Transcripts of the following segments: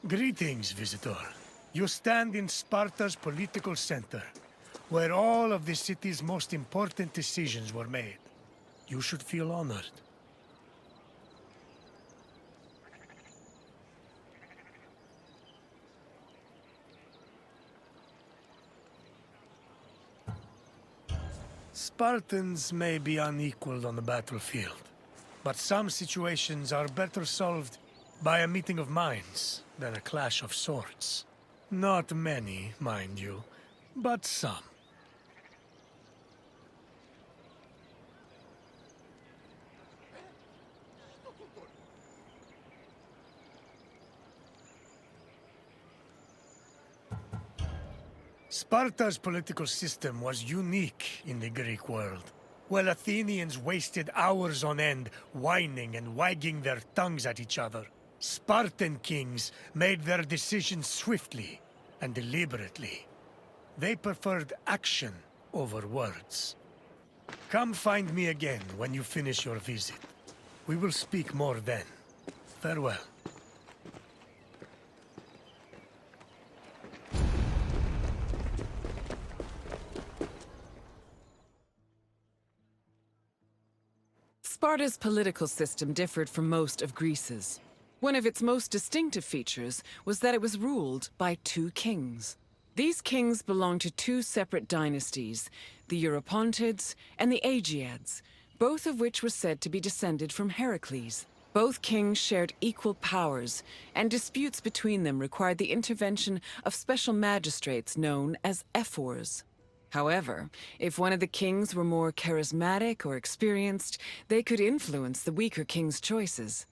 Greetings, visitor. You stand in Sparta's political center, where all of the city's most important decisions were made. You should feel honored. Spartans may be unequaled on the battlefield, but some situations are better solved by a meeting of minds than a clash of swords. Not many, mind you, but some. Sparta's political system was unique in the Greek world. While Athenians wasted hours on end whining and wagging their tongues at each other, Spartan kings made their decisions swiftly and deliberately. They preferred action over words. Come find me again when you finish your visit. We will speak more then. Farewell. Sparta's political system differed from most of Greece's. One of its most distinctive features was that it was ruled by two kings. These kings belonged to two separate dynasties, the Eurypontids and the Aegeads, both of which were said to be descended from Heracles. Both kings shared equal powers, and disputes between them required the intervention of special magistrates known as ephors. However, if one of the kings were more charismatic or experienced, they could influence the weaker king's choices.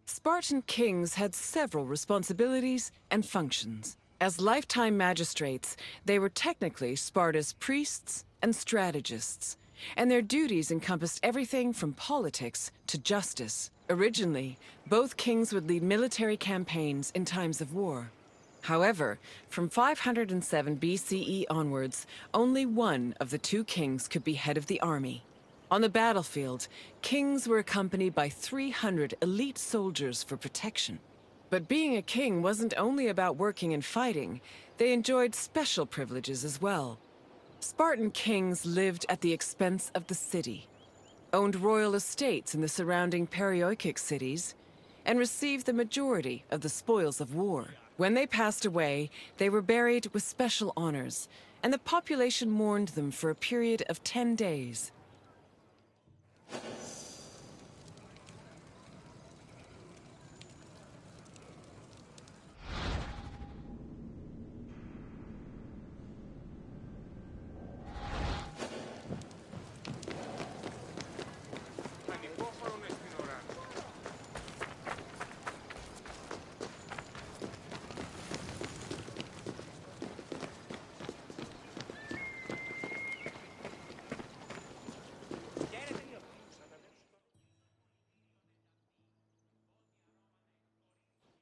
Spartan kings had several responsibilities and functions. As lifetime magistrates, they were technically Sparta's priests and strategists, and their duties encompassed everything from politics to justice. Originally, both kings would lead military campaigns in times of war. However, from 507 BCE onwards, only one of the two kings could be head of the army. On the battlefield, kings were accompanied by 300 elite soldiers for protection. But being a king wasn't only about working and fighting, they enjoyed special privileges as well. Spartan kings lived at the expense of the city, owned royal estates in the surrounding Perioikic cities, and received the majority of the spoils of war. When they passed away, they were buried with special honors, and the population mourned them for a period of 10 days.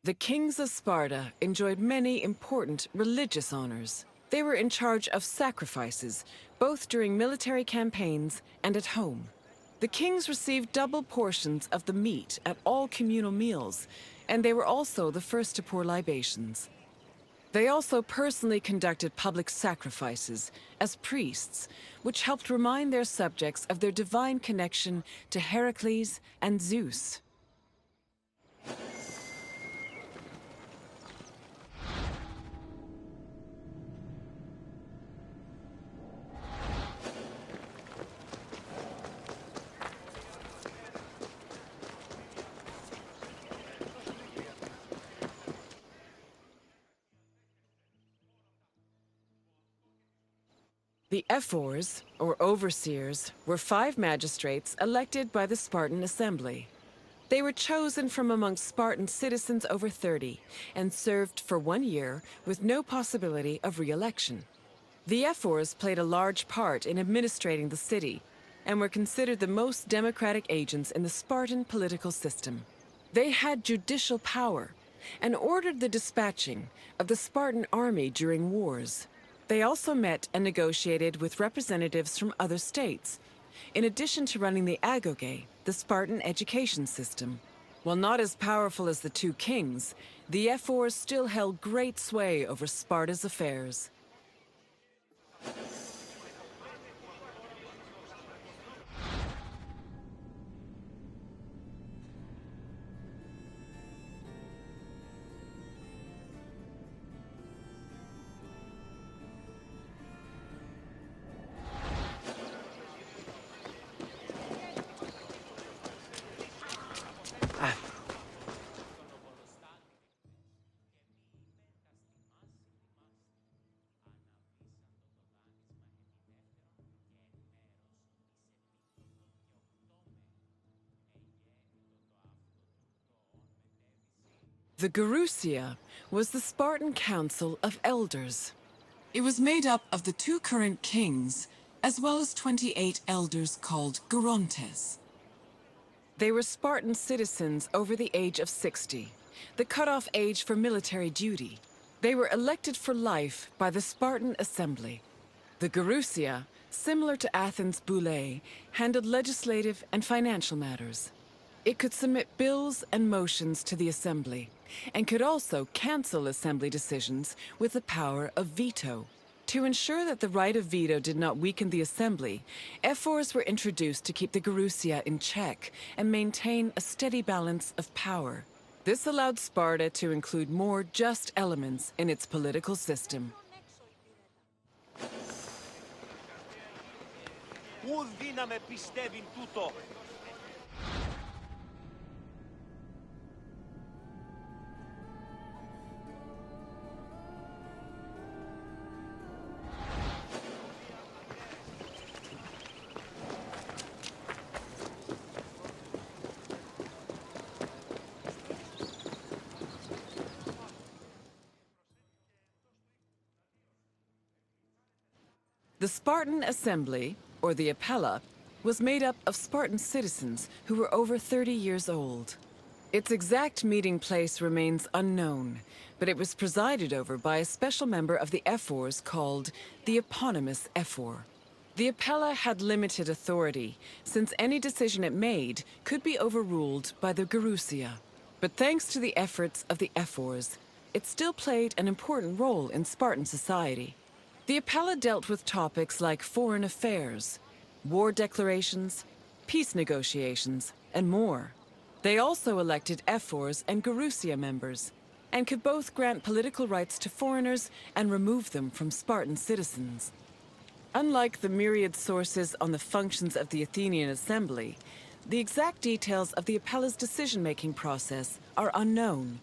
The kings of Sparta enjoyed many important religious honors. They were in charge of sacrifices, both during military campaigns and at home. The kings received double portions of the meat at all communal meals, and they were also the first to pour libations. They also personally conducted public sacrifices as priests, which helped remind their subjects of their divine connection to Heracles and Zeus. The ephors, or overseers, were 5 magistrates elected by the Spartan assembly. They were chosen from among Spartan citizens over 30 and served for 1 year with no possibility of re-election. The Ephors played a large part in administrating the city and were considered the most democratic agents in the Spartan political system. They had judicial power and ordered the dispatching of the Spartan army during wars. They also met and negotiated with representatives from other states, in addition to running the Agoge, the Spartan education system. While not as powerful as the two kings, the Ephors still held great sway over Sparta's affairs. The Gerousia was the Spartan Council of Elders. It was made up of the two current kings, as well as 28 elders called Gerontes. They were Spartan citizens over the age of 60, the cutoff age for military duty. They were elected for life by the Spartan Assembly. The Gerousia, similar to Athens' Boulé, handled legislative and financial matters. It could submit bills and motions to the Assembly, and could also cancel Assembly decisions with the power of veto. To ensure that the right of veto did not weaken the Assembly, Ephors were introduced to keep the Gerousia in check and maintain a steady balance of power. This allowed Sparta to include more just elements in its political system. The Spartan Assembly, or the Apella, was made up of Spartan citizens who were over 30 years old. Its exact meeting place remains unknown, but it was presided over by a special member of the Ephors called the eponymous Ephor. The Apella had limited authority, since any decision it made could be overruled by the Gerousia. But thanks to the efforts of the Ephors, it still played an important role in Spartan society. The Apella dealt with topics like foreign affairs, war declarations, peace negotiations, and more. They also elected Ephors and Gerousia members, and could both grant political rights to foreigners and remove them from Spartan citizens. Unlike the myriad sources on the functions of the Athenian Assembly, the exact details of the Apella's decision-making process are unknown.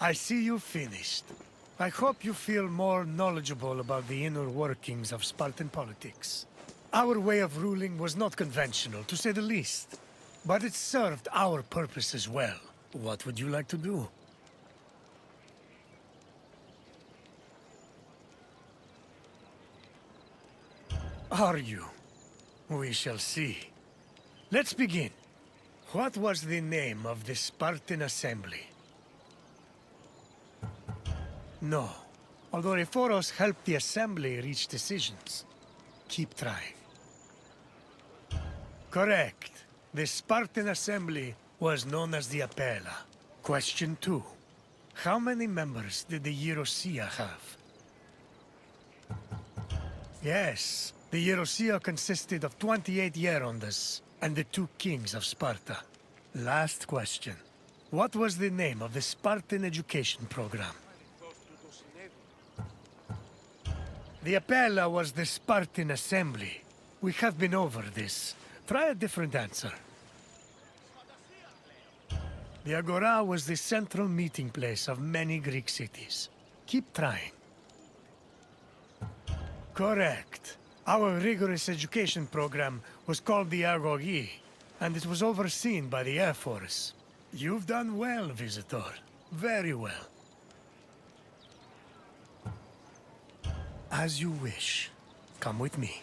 I see you finished. I hope you feel more knowledgeable about the inner workings of Spartan politics. Our way of ruling was not conventional, to say the least. But it served our purposes well. What would you like to do? Are you? We shall see. Let's begin. What was the name of the Spartan Assembly? No. Although Ephors helped the Assembly reach decisions. Keep trying. Correct. The Spartan Assembly was known as the Apella. Question 2. How many members did the Gerousia have? Yes. The Gerousia consisted of 28 Gerondas and the two kings of Sparta. Last question. What was the name of the Spartan education program? The Apella was the Spartan assembly. We have been over this. Try a different answer. The Agora was the central meeting place of many Greek cities. Keep trying. Correct. Our rigorous education program was called the Agogi, and it was overseen by the Air Force. You've done well, Visitor. Very well. As you wish. Come with me.